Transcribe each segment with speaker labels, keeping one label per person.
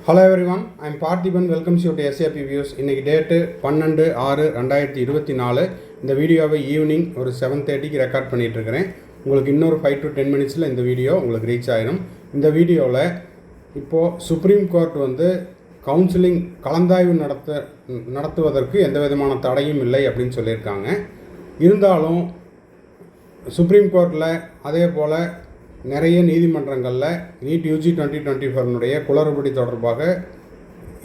Speaker 1: Hello everyone, I am Parthiban. Welcomes you to SAP Views. இன்னைக்கு date 12/6/2024. இந்த வீடியோவை evening ஒரு 7:30க்கு ரெக்கார்ட் பண்ணிட்டு இருக்கிறேன். உங்களுக்கு இன்னொரு 5 to 10 மினிட்ஸில் இந்த வீடியோ உங்களுக்கு ரீச் ஆயிடும். இந்த வீடியோவில் இப்போது சுப்ரீம் கோர்ட் கவுன்சிலிங் கலந்தாய்வு நடத்துவதற்கு எந்த விதமான தடையும் இல்லை அப்படின்னு சொல்லியிருக்காங்க. இருந்தாலும் சுப்ரீம் கோர்ட்டில் அதே போல் நிறைய நீதிமன்றங்களில் நீட் யூஜி 2024 குளறுபடி தொடர்பாக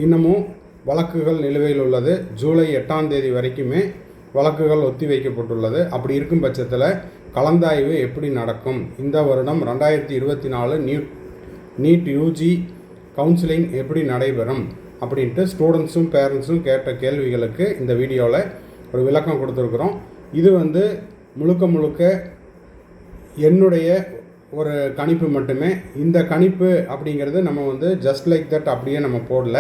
Speaker 1: இன்னமும் வழக்குகள் நிலுவையில் உள்ளது. ஜூலை 8ஆம் தேதி வரைக்குமே வழக்குகள் ஒத்தி வைக்கப்பட்டுள்ளது. அப்படி இருக்கும் பட்சத்தில் கலந்தாய்வு எப்படி நடக்கும், இந்த வருடம் 2024 நீட் யூஜி கவுன்சிலிங் எப்படி நடைபெறும் அப்படின்ட்டு ஸ்டூடெண்ட்ஸும் பேரண்ட்ஸும் கேட்ட கேள்விகளுக்கு இந்த வீடியோவில் ஒரு விளக்கம் கொடுத்துருக்குறோம். இது முழுக்க என்னுடைய ஒரு கணிப்பு மட்டுமே. இந்த கணிப்பு அப்படிங்கிறது நம்ம ஜஸ்ட் லைக் தட் அப்படியே நம்ம போடல.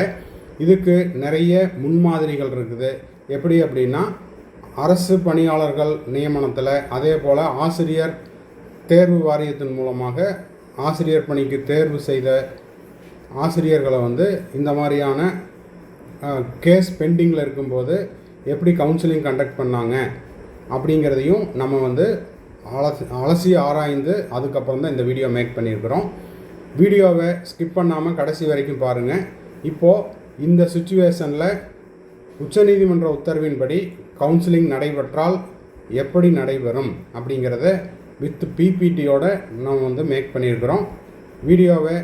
Speaker 1: இதுக்கு நிறைய முன்மாதிரிகள் இருக்குது. எப்படி அப்படின்னா, அரசு பணியாளர்கள் நியமனத்தில், அதே போல் ஆசிரியர் தேர்வு வாரியத்தின் மூலமாக ஆசிரியர் பணிக்கு தேர்வு செய்த ஆசிரியர்களை இந்த மாதிரியான கேஸ் பெண்டிங்கில் இருக்கும்போது எப்படி கவுன்சிலிங் கண்டக்ட் பண்ணாங்க அப்படிங்கிறதையும் நம்ம அலசி ஆராய்ந்து அதுக்கப்புறம் தான் இந்த வீடியோ மேக் பண்ணியிருக்கிறோம். வீடியோவை ஸ்கிப் பண்ணாமல் கடைசி வரைக்கும் பாருங்கள். இப்போது இந்த சுச்சுவேஷனில் உச்சநீதிமன்ற உத்தரவின்படி கவுன்சிலிங் நடைபெற்றால் எப்படி நடைபெறும் அப்படிங்கிறத வித் பிபிடியோடு நம்ம மேக் பண்ணியிருக்கிறோம். வீடியோவை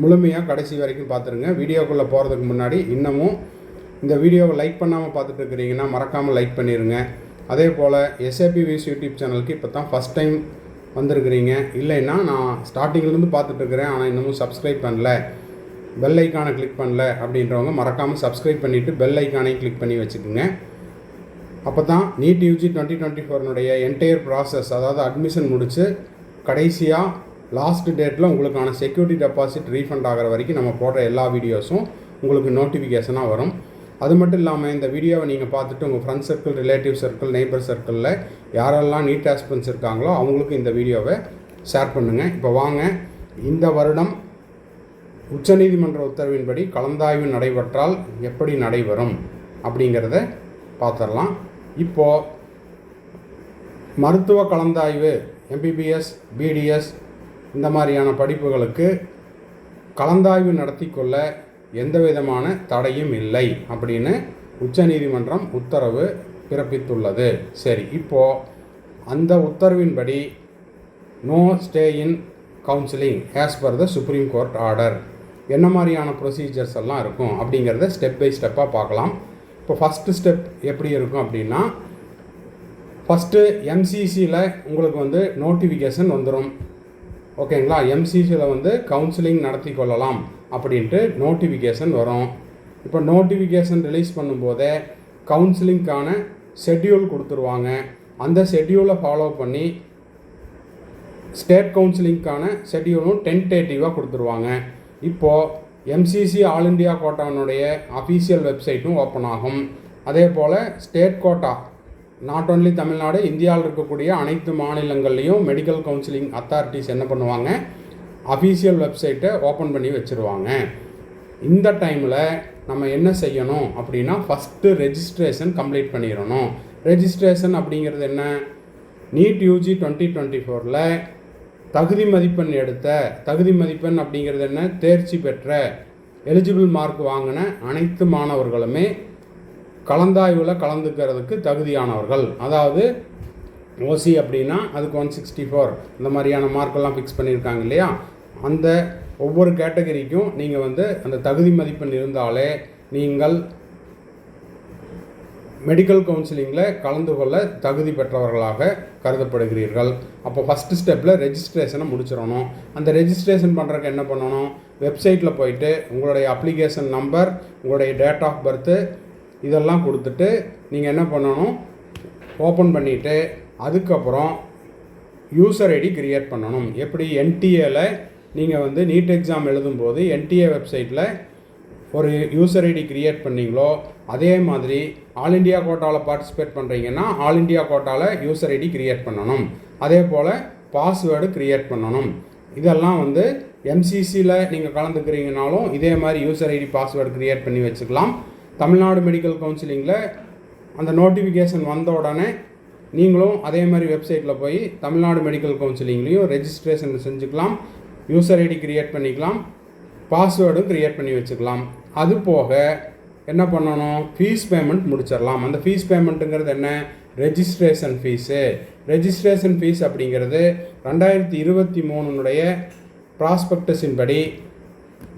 Speaker 1: முழுமையாக கடைசி வரைக்கும் பார்த்துருங்க. வீடியோக்குள்ளே போகிறதுக்கு முன்னாடி இன்னமும் இந்த வீடியோவை லைக் பண்ணாமல் பார்த்துட்டு இருக்கிறீங்கன்னா மறக்காமல் லைக் பண்ணிடுங்க. அதே போல் SAP Views யூடியூப் சேனலுக்கு இப்போ தான் ஃபஸ்ட் டைம் வந்திருக்கிறீங்க, இல்லைன்னா நான் ஸ்டார்டிங்லேருந்து பார்த்துட்ருக்கிறேன் ஆனால் இன்னமும் சப்ஸ்கிரைப் பண்ணல, பெல் ஐக்கானை கிளிக் பண்ணல அப்படின்றவங்க மறக்காமல் சப்ஸ்கிரைப் பண்ணிவிட்டு பெல் ஐக்கானையும் கிளிக் பண்ணி வச்சுக்கோங்க. அப்போ தான் நீட் யூஜி 2024 என்டையர் ப்ராசஸ், அதாவது அட்மிஷன் முடித்து கடைசியாக லாஸ்ட் டேட்டில் உங்களுக்கான செக்யூரிட்டி டெபாசிட் ரீஃபண்ட் ஆகிற வரைக்கும் நம்ம போடுற எல்லா வீடியோஸும் உங்களுக்கு நோட்டிஃபிகேஷனாக வரும். அது மட்டும் இல்லாமல் இந்த வீடியோவை நீங்கள் பார்த்துட்டு உங்கள் friends circle, relative circle, neighbour சர்க்கிளில் யாரெல்லாம் நீட் ஆஸ்பிரண்ட்ஸ் இருக்காங்களோ அவங்களுக்கு இந்த வீடியோவை ஷேர் பண்ணுங்கள். இப்போ வாங்க, இந்த வருடம் உச்சநீதிமன்ற உத்தரவின்படி கலந்தாய்வு நடைபெற்றால் எப்படி நடைபெறும் அப்படிங்கிறத பார்த்துடலாம். இப்போது மருத்துவ கலந்தாய்வு, MBBS, BDS இந்த மாதிரியான படிப்புகளுக்கு கலந்தாய்வு நடத்தி கொள்ள எந்த விதமான தடையும் இல்லை அப்படின்னு உச்சநீதிமன்றம் உத்தரவு பிறப்பித்துள்ளது. சரி, இப்போது அந்த உத்தரவின்படி no stay in counselling as per the supreme court order என்ன மாதிரியான ப்ரொசீஜர்ஸ் எல்லாம் இருக்கும் அப்படிங்கிறத ஸ்டெப் பை ஸ்டெப்பாக பார்க்கலாம். இப்போ ஃபஸ்ட்டு ஸ்டெப் எப்படி இருக்கும் அப்படின்னா, ஃபஸ்ட்டு MCCயில் உங்களுக்கு நோட்டிஃபிகேஷன் வந்துடும். ஓகேங்களா? MCCயில் கவுன்சிலிங் நடத்தி கொள்ளலாம் அப்படின்ட்டு நோட்டிஃபிகேஷன் வரும். இப்போ நோட்டிஃபிகேஷன் ரிலீஸ் பண்ணும்போதே கவுன்சிலிங்க்கான ஷெட்யூல் கொடுத்துருவாங்க. அந்த ஷெட்யூலை ஃபாலோ பண்ணி ஸ்டேட் கவுன்சிலிங்க்கான ஷெட்யூலும் டென்டேட்டிவாக கொடுத்துருவாங்க. இப்போது MCC all India கோட்டானுடைய official வெப்சைட்டும் open ஆகும். அதே போல் state quota, not only Tamil Nadu, இந்தியாவில் இருக்கக்கூடிய அனைத்து மாநிலங்கள்லேயும் மெடிக்கல் கவுன்சிலிங் அத்தாரிட்டிஸ் என்ன பண்ணுவாங்க, அஃபீஷியல் வெப்சைட்டை ஓப்பன் பண்ணி வச்சுருவாங்க. இந்த டைமில் நம்ம என்ன செய்யணும் அப்படின்னா, ஃபஸ்ட்டு ரெஜிஸ்ட்ரேஷன் கம்ப்ளீட் பண்ணிடணும். ரெஜிஸ்ட்ரேஷன் அப்படிங்கிறது என்ன, நீட் யூஜி 2024 தகுதி மதிப்பெண் எடுத்த, தகுதி மதிப்பெண் அப்படிங்கிறது என்ன, தேர்ச்சி பெற்ற, எலிஜிபிள் மார்க் வாங்கின அனைத்து மாணவர்களுமே கலந்தாய்வில் கலந்துக்கிறதுக்கு தகுதியானவர்கள். அதாவது OC அப்படின்னா அதுக்கு 164 இந்த மாதிரியான மார்க்கெல்லாம் ஃபிக்ஸ் பண்ணியிருக்காங்க இல்லையா, அந்த ஒவ்வொரு கேட்டகரிக்கும் நீங்கள் அந்த தகுதி மதிப்பெண் இருந்தாலே நீங்கள் மெடிக்கல் கவுன்சிலிங்கில் கலந்து கொள்ள தகுதி பெற்றவர்களாக கருதப்படுகிறீர்கள். அப்போ ஃபஸ்ட்டு ஸ்டெப்பில் ரெஜிஸ்ட்ரேஷனை முடிச்சிடணும். அந்த ரெஜிஸ்ட்ரேஷன் பண்ணுறதுக்கு என்ன பண்ணணும், வெப்சைட்டில் போயிட்டு உங்களுடைய அப்ளிகேஷன் நம்பர், உங்களுடைய டேட் ஆஃப் பர்த்து இதெல்லாம் கொடுத்துட்டு நீங்கள் என்ன பண்ணணும், ஓப்பன் பண்ணிவிட்டு அதுக்கப்புறம் யூசர் ஐடி க்ரியேட் பண்ணணும். எப்படி NTAவில் நீங்கள் நீட் எக்ஸாம் எழுதும்போது NTA வெப்சைட்டில் ஒரு யூசர் ஐடி க்ரியேட் பண்ணிங்களோ, அதே மாதிரி ஆல் இண்டியா கோட்டாவில் பார்ட்டிசிபேட் பண்ணுறீங்கன்னா ஆல் இண்டியா கோட்டாவில் யூசர் ஐடி க்ரியேட் பண்ணணும். அதே போல் பாஸ்வேர்டு க்ரியேட் பண்ணணும். இதெல்லாம் எம்சிசியில் நீங்கள் கலந்துக்கிறீங்கனாலும் இதே மாதிரி யூசர் ஐடி பாஸ்வேர்டு க்ரியேட் பண்ணி வச்சுக்கலாம். தமிழ்நாடு மெடிக்கல் கவுன்சிலிங்கில் அந்த நோட்டிஃபிகேஷன் வந்த உடனே நீங்களும் அதே மாதிரி வெப்சைட்டில் போய் தமிழ்நாடு மெடிக்கல் கவுன்சிலிங்லேயும் ரெஜிஸ்ட்ரேஷன் செஞ்சுக்கலாம், யூசர் ஐடி க்ரியேட் பண்ணிக்கலாம், பாஸ்வேர்டும் க்ரியேட் பண்ணி வச்சுக்கலாம். அது போக என்ன பண்ணணும், ஃபீஸ் பேமெண்ட் முடிச்சிடலாம். அந்த ஃபீஸ் பேமெண்ட்டுங்கிறது என்ன, ரெஜிஸ்ட்ரேஷன் ஃபீஸு. ரெஜிஸ்ட்ரேஷன் ஃபீஸ் அப்படிங்கிறது 2023 ப்ராஸ்பெக்டஸின் படி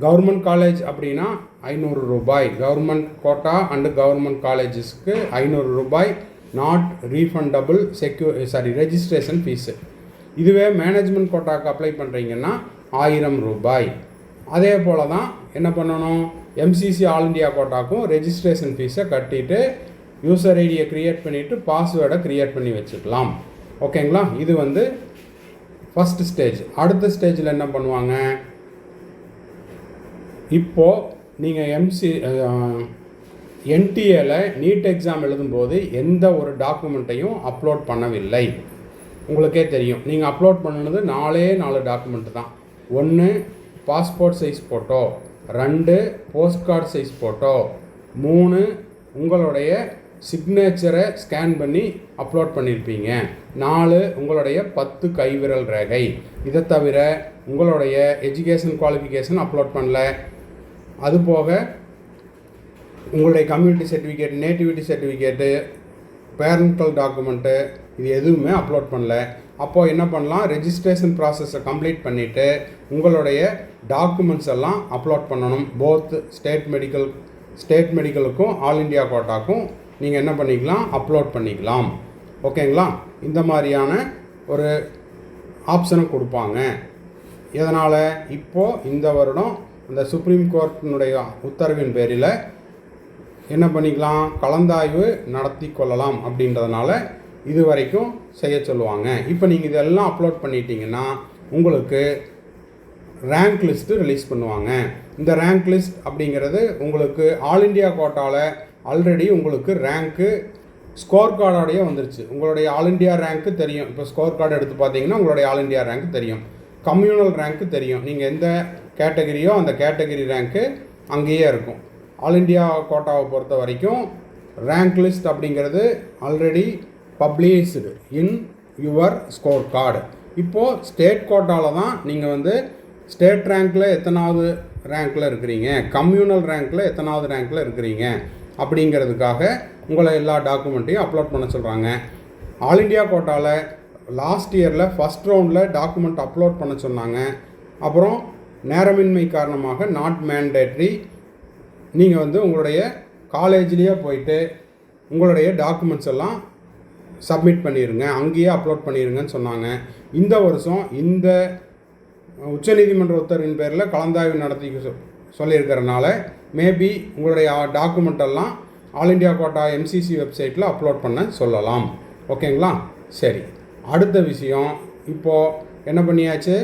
Speaker 1: கவர்மெண்ட் காலேஜ் அப்படின்னா ₹500, கவர்மெண்ட் கோட்டா அண்டு கவர்மெண்ட் காலேஜஸ்க்கு ₹500, நாட் ரீஃபண்டபிள் ரெஜிஸ்ட்ரேஷன் ஃபீஸு. இதுவே மேனேஜ்மெண்ட் கோட்டாவுக்கு அப்ளை பண்ணுறீங்கன்னா ₹1000. அதே போல் தான் என்ன பண்ணணும், எம்சிசி ஆல் இண்டியா கோட்டாக்கும் ரெஜிஸ்ட்ரேஷன் ஃபீஸை கட்டிட்டு யூசர் ஐடியை க்ரியேட் பண்ணிவிட்டு பாஸ்வேர்டை க்ரியேட் பண்ணி வச்சுக்கலாம். ஓகேங்களா, இது வந்து ஃபஸ்ட் ஸ்டேஜ். அடுத்த ஸ்டேஜில் என்ன பண்ணுவாங்க, இப்போது நீங்கள் என்டிஏல நீட் எக்ஸாம் எழுதும்போது எந்த ஒரு டாக்குமெண்ட்டையும் அப்லோட் பண்ணவில்லை. உங்களுக்கே தெரியும், நீங்கள் அப்லோட் பண்ணினது 4 டாக்குமெண்ட் தான். 1 passport size photo, 2 post card size photo, 3 உங்களுடைய சிக்னேச்சரை ஸ்கேன் பண்ணி அப்லோட் பண்ணியிருப்பீங்க, 4 உங்களுடைய 10 கைவிரல் ரேகை. இதை தவிர உங்களுடைய எஜுகேஷன் குவாலிஃபிகேஷன் அப்லோட் பண்ணல. அதுபோக உங்களுடைய community certificate, nativity certificate, parental document இது எதுவுமே அப்லோட் பண்ணல. அப்போது என்ன பண்ணலாம், ரெஜிஸ்ட்ரேஷன் ப்ராசஸை கம்ப்ளீட் பண்ணிவிட்டு உங்களுடைய டாக்குமெண்ட்ஸ் எல்லாம் அப்லோட் பண்ணணும். போத் ஸ்டேட் மெடிக்கலுக்கும் ஆல் இண்டியா கோட்டாக்கும் நீங்கள் என்ன பண்ணிக்கலாம், அப்லோட் பண்ணிக்கலாம். ஓகேங்களா, இந்த மாதிரியான ஒரு ஆப்ஷனை கொடுப்பாங்க. இதனால் இப்போது இந்த வருடம் இந்த சுப்ரீம் கோர்ட்டினுடைய உத்தரவின் பேரில் என்ன பண்ணிக்கலாம், கலந்தாய்வு நடத்தி கொள்ளலாம் அப்படின்றதுனால இது வரைக்கும் செய்ய சொல்லுவாங்க. இப்போ நீங்கள் இதெல்லாம் அப்லோட் பண்ணிட்டீங்கன்னா உங்களுக்கு ரேங்க் லிஸ்ட்டு ரிலீஸ் பண்ணுவாங்க. இந்த ரேங்க் லிஸ்ட் அப்படிங்கிறது உங்களுக்கு ஆல் இண்டியா கோட்டாவில் ஆல்ரெடி உங்களுக்கு ரேங்க்கு ஸ்கோர் கார்டோடையே வந்துருச்சு. உங்களுடைய ஆல் இண்டியா ரேங்க்கு தெரியும். இப்போ ஸ்கோர் கார்டு எடுத்து பார்த்தீங்கன்னா உங்களுடைய ஆல் இண்டியா ரேங்க்கு தெரியும், கம்யூனல் ரேங்க்கு தெரியும். நீங்கள் எந்த கேட்டகரியோ அந்த கேட்டகரி ரேங்க்கு அங்கேயே இருக்கும். ஆல் இண்டியா கோட்டாவை பொறுத்த வரைக்கும் ரேங்க் லிஸ்ட் அப்படிங்கிறது already published in your score card. இப்போது ஸ்டேட் கோட்டாவில் தான் நீங்கள் வந்து ஸ்டேட் ரேங்க்கில் எத்தனாவது ரேங்க்கில் இருக்கிறீங்க, கம்யூனல் ரேங்க்கில் எத்தனாவது ரேங்க்கில் இருக்கிறீங்க அப்படிங்கிறதுக்காக உங்களை எல்லா டாக்குமெண்ட்டையும் அப்லோட் பண்ண சொல்கிறாங்க. ஆல் இண்டியா கோட்டாவில் லாஸ்ட் இயரில் ஃபஸ்ட் ரவுண்டில் டாக்குமெண்ட் அப்லோட் பண்ண சொன்னாங்க. அப்புறம் நேரமின்மை காரணமாக நாட் மேண்டேட்ரி, நீங்கள் வந்து உங்களுடைய காலேஜ்லேயே போயிட்டு உங்களுடைய டாக்குமெண்ட்ஸ் எல்லாம் சப்மிட் பண்ணிடுங்க, அங்கேயே அப்லோட் பண்ணிடுங்கன்னு சொன்னாங்க. இந்த வருஷம் இந்த உச்சநீதிமன்ற உத்தரவின் பேரில் கலந்தாய்வு நடத்தி சொல்லியிருக்கிறனால மேபி உங்களுடைய டாக்குமெண்ட்டெல்லாம் ஆல் இண்டியா கோட்டா எம்சிசி வெப்சைட்டில் அப்லோட் பண்ண சொல்லலாம். ஓகேங்களா, சரி. அடுத்த விஷயம், இப்போது என்ன பண்ணியாச்சு,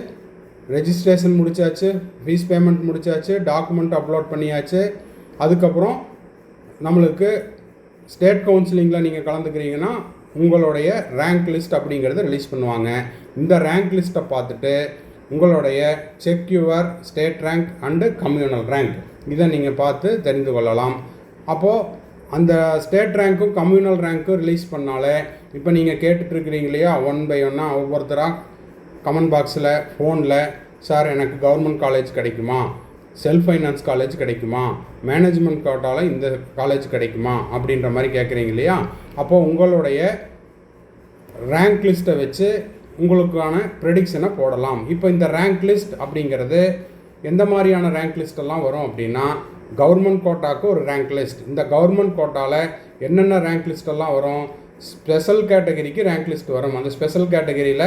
Speaker 1: ரெஜிஸ்ட்ரேஷன் முடித்தாச்சு, ஃபீஸ் பேமெண்ட் முடித்தாச்சு, டாக்குமெண்ட் அப்லோட் பண்ணியாச்சு. அதுக்கப்புறம் நம்மளுக்கு ஸ்டேட் கவுன்சிலிங்கில் நீங்கள் கலந்துக்கிறீங்கன்னா உங்களுடைய ரேங்க் லிஸ்ட் அப்படிங்கிறத ரிலீஸ் பண்ணுவாங்க. இந்த ரேங்க் லிஸ்ட்டை பார்த்துட்டு உங்களுடைய check your state rank and communal rank இதை நீங்கள் பார்த்து தெரிந்து கொள்ளலாம். அப்போது அந்த ஸ்டேட் ரேங்க்கும் கம்யூனல் ரேங்க்கும் ரிலீஸ் பண்ணாலே இப்போ நீங்கள் கேட்டுட்ருக்கிறீங்க இல்லையா, 1 by 1 ஒவ்வொருத்தராக கமெண்ட் பாக்ஸில் ஃபோனில், சார் எனக்கு கவர்மெண்ட் காலேஜ் கிடைக்குமா, செல்ஃப் ஃபைனான்ஸ் காலேஜ் கிடைக்குமா, மேனேஜ்மெண்ட் கோட்டாவில் இந்த காலேஜ் கிடைக்குமா அப்படின்ற மாதிரி கேட்குறீங்க இல்லையா. அப்போது உங்களுடைய ரேங்க் லிஸ்ட்டை வச்சு உங்களுக்கான ப்ரெடிக்ஷனை போடலாம். இப்போ இந்த ரேங்க் லிஸ்ட் அப்படிங்கிறது எந்த மாதிரியான ரேங்க் லிஸ்ட்டெல்லாம் வரும் அப்படின்னா, கவர்மெண்ட் கோட்டாவுக்கு ஒரு ரேங்க் லிஸ்ட். இந்த கவர்மெண்ட் கோட்டாவில் என்னென்ன ரேங்க் லிஸ்ட்டெல்லாம் வரும், ஸ்பெஷல் கேட்டகரிக்கு ரேங்க் லிஸ்ட் வரும். அந்த ஸ்பெஷல் கேட்டகரியில்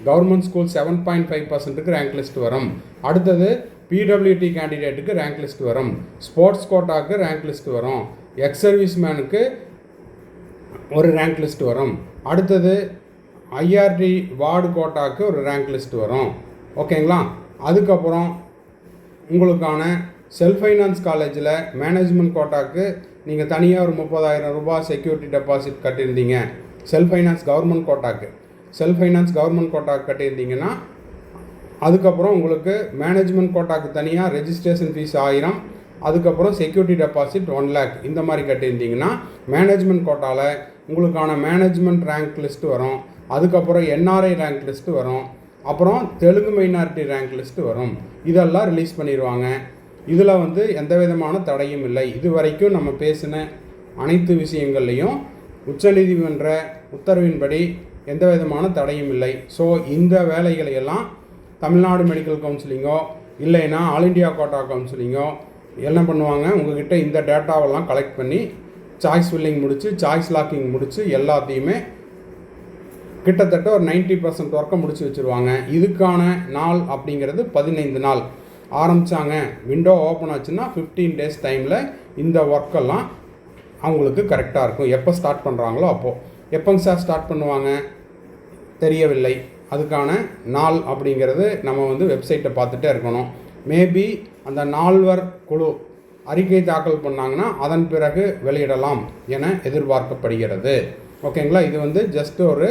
Speaker 1: கவர்மெண்ட் ஸ்கூல் 7.5% ரேங்க் லிஸ்ட் வரும். அடுத்தது பிடபிள்யூடி கேண்டிடேட்டுக்கு ரேங்க் லிஸ்ட் வரும், ஸ்போர்ட்ஸ் கோட்டாவுக்கு ரேங்க் லிஸ்ட் வரும், எக்ஸ் சர்வீஸ் மேனுக்கு ஒரு ரேங்க் லிஸ்ட் வரும். அடுத்தது ஐஆர்டி வார்டு கோட்டாவுக்கு ஒரு ரேங்க் லிஸ்ட் வரும். ஓகேங்களா, அதுக்கப்புறம் உங்களுக்கான செல்ஃப் ஃபைனான்ஸ் காலேஜில் மேனேஜ்மெண்ட் கோட்டாவுக்கு நீங்கள் தனியாக ஒரு ₹30,000 செக்யூரிட்டி டெபாசிட் கட்டியிருந்தீங்க. செல்ஃப் ஃபைனான்ஸ் கவர்மெண்ட் கோட்டாவுக்கு கட்டியிருந்தீங்கன்னா அதுக்கப்புறம் உங்களுக்கு மேனேஜ்மெண்ட் கோட்டாக்கு தனியாக ரெஜிஸ்ட்ரேஷன் ஃபீஸ் 1000, அதுக்கப்புறம் செக்யூரிட்டி டெபாசிட் 1 lakh இந்த மாதிரி கட்டியிருந்தீங்கன்னா மேனேஜ்மெண்ட் கோட்டாவில் உங்களுக்கான மேனேஜ்மெண்ட் ரேங்க் லிஸ்ட்டு வரும். அதுக்கப்புறம் என்ஆர்ஐ ரேங்க் லிஸ்ட்டு வரும். அப்புறம் தெலுங்கு மைனாரிட்டி ரேங்க் லிஸ்ட்டு வரும். இதெல்லாம் ரிலீஸ் பண்ணிடுவாங்க. இதில் எந்த விதமான தடையும் இல்லை. இது வரைக்கும் நம்ம பேசின அனைத்து விஷயங்கள்லையும் உச்சநீதிமன்ற உத்தரவின்படி எந்த விதமான தடையும் இல்லை. ஸோ இந்த வேலைகளையெல்லாம் தமிழ்நாடு மெடிக்கல் கவுன்சிலிங்கோ இல்லைன்னா ஆல் இண்டியா கோட்டா கவுன்சிலிங்கோ என்ன பண்ணுவாங்க, உங்கள்கிட்ட இந்த டேட்டாவெல்லாம் கலெக்ட் பண்ணி சாய்ஸ் ஃபில்லிங் முடித்து சாய்ஸ் லாக்கிங் முடித்து எல்லாத்தையுமே கிட்டத்தட்ட ஒரு 90% ஒர்க்கை முடிச்சு வச்சுருவாங்க. இதுக்கான நாள் அப்படிங்கிறது 15 நாள் ஆரம்பித்தாங்க. விண்டோ ஓப்பன் ஆச்சுன்னா 15 days டைமில் இந்த ஒர்க்கெல்லாம் அவங்களுக்கு கரெக்டாக இருக்கும். எப்போ ஸ்டார்ட் பண்ணுறாங்களோ அப்போது. எப்போங்க சார் ஸ்டார்ட் பண்ணுவாங்க தெரியவில்லை. அதுக்கான நாள் அப்படிங்கிறது நம்ம வெப்சைட்டை பார்த்துட்டே இருக்கணும். மேபி அந்த 4 குழு அறிக்கை தாக்கல் பண்ணாங்கன்னா அதன் பிறகு வெளியிடலாம் என எதிர்பார்க்கப்படுகிறது. ஓகேங்களா? இது ஜஸ்ட் ஒரு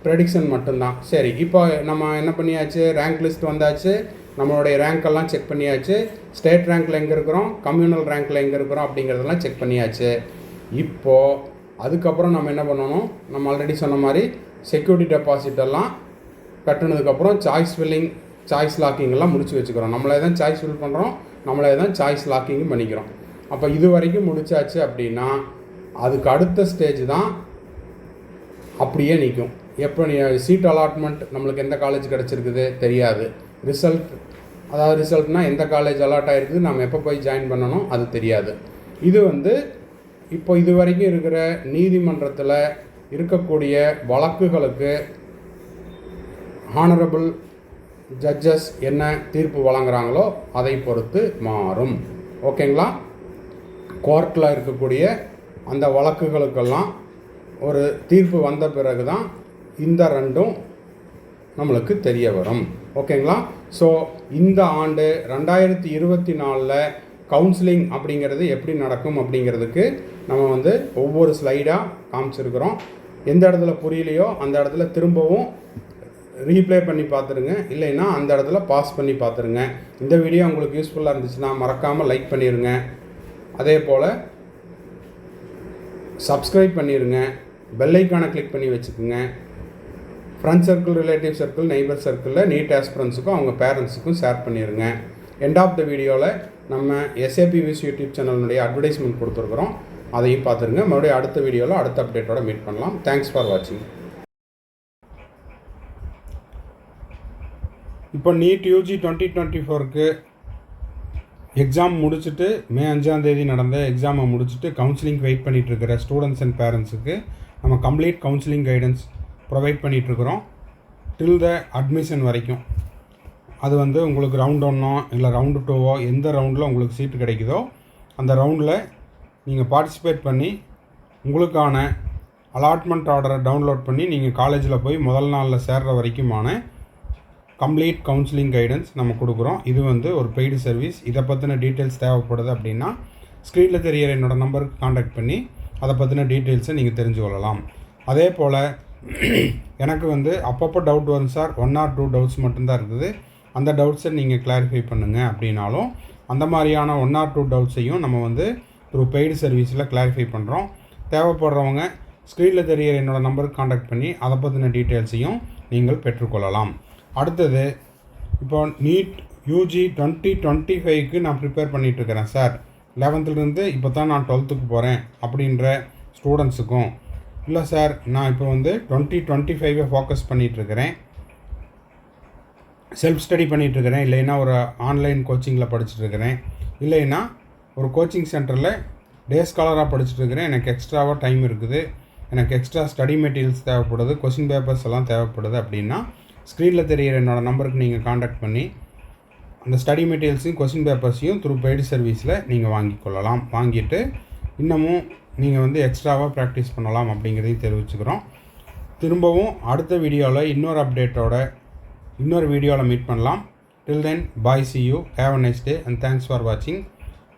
Speaker 1: ப்ரெடிக்ஷன் மட்டும்தான். சரி, இப்போ நம்ம என்ன பண்ணியாச்சு, ரேங்க் லிஸ்ட் வந்தாச்சு, நம்மளுடைய ரேங்க்கெல்லாம் செக் பண்ணியாச்சு, ஸ்டேட் ரேங்க்கில் எங்கே இருக்கிறோம், கம்யூனல் ரேங்க்கில் எங்கே இருக்கிறோம் அப்படிங்கிறதெல்லாம் செக் பண்ணியாச்சு. இப்போது அதுக்கப்புறம் நம்ம என்ன பண்ணணும், நம்ம ஆல்ரெடி சொன்ன மாதிரி செக்யூரிட்டி டெபாசிட்டெல்லாம் கட்டினதுக்கப்புறம் சாய்ஸ் ஃபில்லிங் சாய்ஸ் லாக்கிங்கெல்லாம் முடிச்சு வச்சுக்கிறோம். நம்மளே தான் சாய்ஸ் ஃபில் பண்ணுறோம், நம்மளே தான் சாய்ஸ் லாக்கிங்கும் பண்ணிக்கிறோம். அப்போ இது வரைக்கும் முடிச்சாச்சு அப்படின்னா அதுக்கு அடுத்த ஸ்டேஜ் தான் அப்படியே நிற்கும். எப்போ சீட் அலாட்மெண்ட் நம்மளுக்கு எந்த காலேஜ் கிடச்சிருக்குது தெரியாது. ரிசல்ட்னால் எந்த காலேஜ் அலாட் ஆகிருக்குது, நம்ம எப்போ போய் ஜாயின் பண்ணணும் அது தெரியாது. இது இப்போ இது வரைக்கும் இருக்கிற நீதிமன்றத்தில் இருக்கக்கூடிய வழக்குகளுக்கு ஹானரபிள் ஜட்ஜஸ் என்ன தீர்ப்பு வழங்குறாங்களோ அதை பொறுத்து மாறும். ஓகேங்களா? கோர்ட்டில் இருக்கக்கூடிய அந்த வழக்குகளுக்கெல்லாம் ஒரு தீர்ப்பு வந்த பிறகு தான் இந்த ரெண்டும் நம்மளுக்கு தெரிய வரும். ஓகேங்களா? ஸோ இந்த ஆண்டு 2024 கவுன்சிலிங் அப்படிங்கிறது எப்படி நடக்கும் அப்படிங்கிறதுக்கு நம்ம ஒவ்வொரு ஸ்லைடாக காமிச்சிருக்கிறோம். எந்த இடத்துல புரியலையோ அந்த இடத்துல திரும்பவும் ரீப்ளே பண்ணி பார்த்துருங்க, இல்லைன்னா அந்த இடத்துல பாஸ் பண்ணி பார்த்துருங்க. இந்த வீடியோ உங்களுக்கு யூஸ்ஃபுல்லாக இருந்துச்சுன்னா மறக்காமல் லைக் பண்ணிடுங்க. அதே போல் சப்ஸ்கிரைப் பண்ணிடுங்க, பெல் ஐக்கானை கிளிக் பண்ணி வச்சுக்கோங்க. Friend circle, relative circle, neighbour சர்க்கிளில் நீட் ஆஸ்பிரன்ஸுக்கும் அவங்க பேரண்ட்ஸுக்கும் ஷேர் பண்ணிடுங்க. எண்ட் ஆஃப் த வீடியோவில் நம்ம SAPVS யூடியூப் சேனலுடைய அட்வர்டைஸ்மெண்ட் கொடுத்துருக்குறோம், அதையும் பார்த்துருங்க. மறுபடியும் அடுத்த வீடியோவில் அடுத்த அப்டேட்டோட மீட் பண்ணலாம். தேங்க்ஸ் ஃபார் வாட்சிங். இப்போ நீட் UG 2024க்கு எக்ஸாம் முடிச்சுட்டு மே 5 நடந்த எக்ஸாமை முடிச்சுட்டு கவுன்சிலிங் வெயிட் பண்ணிகிட்ருக்கிற ஸ்டூடெண்ட்ஸ் அண்ட் பேரண்ட்ஸுக்கு நம்ம கம்ப்ளீட் கவுன்சிலிங் கைடன்ஸ் ப்ரொவைட் பண்ணிகிட்ருக்குறோம் டில் த அட்மிஷன் வரைக்கும். அது உங்களுக்கு ரவுண்ட் 1 இல்லை ரவுண்டு 2 எந்த ரவுண்டில் உங்களுக்கு சீட்டு கிடைக்குதோ அந்த ரவுண்டில் நீங்கள் பார்ட்டிசிபேட் பண்ணி உங்களுக்கான அலாட்மெண்ட் ஆர்டரை டவுன்லோட் பண்ணி நீங்கள் காலேஜில் போய் முதல் நாளில் சேர்ற வரைக்குமான கம்ப்ளீட் கவுன்சிலிங் கைடன்ஸ் நம்ம கொடுக்குறோம். இது ஒரு பெய்டு சர்வீஸ். இதை பற்றின டீட்டெயில்ஸ் தேவைப்படுது அப்படின்னா ஸ்க்ரீனில் தெரிகிற என்னோடய நம்பருக்கு காண்டாக்ட் பண்ணி அதை பற்றின டீட்டெயில்ஸை நீங்கள் தெரிஞ்சு கொள்ளலாம். அதே போல் எனக்கு அப்பப்போ டவுட் வரும் சார், 1 or 2 டவுட்ஸ் மட்டும்தான் இருக்குது, அந்த டவுட்ஸை நீங்கள் கிளாரிஃபை பண்ணுங்கள் அப்படின்னாலும் அந்த மாதிரியான 1 or 2 டவுட்ஸையும் நம்ம த்ரூ பெய்டு சர்வீஸில் கிளாரிஃபை பண்ணுறோம். தேவைப்படுறவங்க ஸ்க்ரீனில் தெரிகிற என்னோடய நம்பருக்கு காண்டாக்ட் பண்ணி அதை பற்றின டீட்டெயில்ஸையும் நீங்கள் பெற்றுக்கொள்ளலாம். அடுத்தது இப்போ நீட் UG 2025க்கு நான் ப்ரிப்பேர் பண்ணிகிட்ருக்கிறேன் சார், 11th இப்போ தான் நான் 12th போகிறேன் அப்படின்ற ஸ்டூடெண்ட்ஸுக்கும், இல்லை சார் நான் இப்போ 2025 ஃபோக்கஸ் பண்ணிகிட்ருக்கிறேன், செல்ஃப் ஸ்டடி பண்ணிகிட்ருக்கிறேன், இல்லைன்னா ஒரு ஆன்லைன் கோச்சிங்கில் படிச்சுட்ருக்கிறேன், இல்லைன்னா ஒரு கோச்சிங் சென்டரில் டே ஸ்காலராக படிச்சுட்ருக்கிறேன், எனக்கு எக்ஸ்ட்ராவாக டைம் இருக்குது, எனக்கு எக்ஸ்ட்ரா ஸ்டடி மெட்டீரியல்ஸ் தேவைப்படுது, கொஸ்டின் பேப்பர்ஸ் எல்லாம் தேவைப்படுது அப்படின்னா ஸ்க்ரீனில் தெரிகிற என்னோடய நம்பருக்கு நீங்கள் காண்டாக்ட் பண்ணி அந்த ஸ்டடி மெட்டீரியல்ஸையும் கொஸ்டின் பேப்பர்ஸையும் த்ரூ பெய்டு சர்வீஸில் நீங்கள் வாங்கிக்கொள்ளலாம். வாங்கிட்டு இன்னமும் நீங்கள் எக்ஸ்ட்ராவாக ப்ராக்டிஸ் பண்ணலாம் அப்படிங்கிறதையும் தெரிவிச்சுக்கிறோம். திரும்பவும் அடுத்த வீடியோவில் இன்னொரு அப்டேட்டோட இன்னொரு வீடியோவில் மீட் பண்ணலாம். டில் தென் பாய், see you, have a nice day and thanks for watching.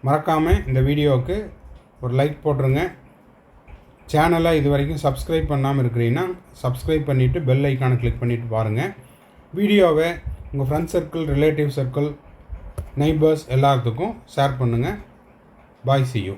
Speaker 1: மறக்காமல் இந்த வீடியோவுக்கு ஒரு லைக் போட்டுருங்க. சேனலை இது வரைக்கும் சப்ஸ்கிரைப் பண்ணாமல் இருக்கிறீங்கன்னா சப்ஸ்கிரைப் பண்ணிவிட்டு பெல் ஐக்கானை கிளிக் பண்ணிவிட்டு பாருங்கள். வீடியோவை உங்கள் friends circle, relative circle, neighbours எல்லாத்துக்கும் ஷேர் பண்ணுங்கள். பாய், see you.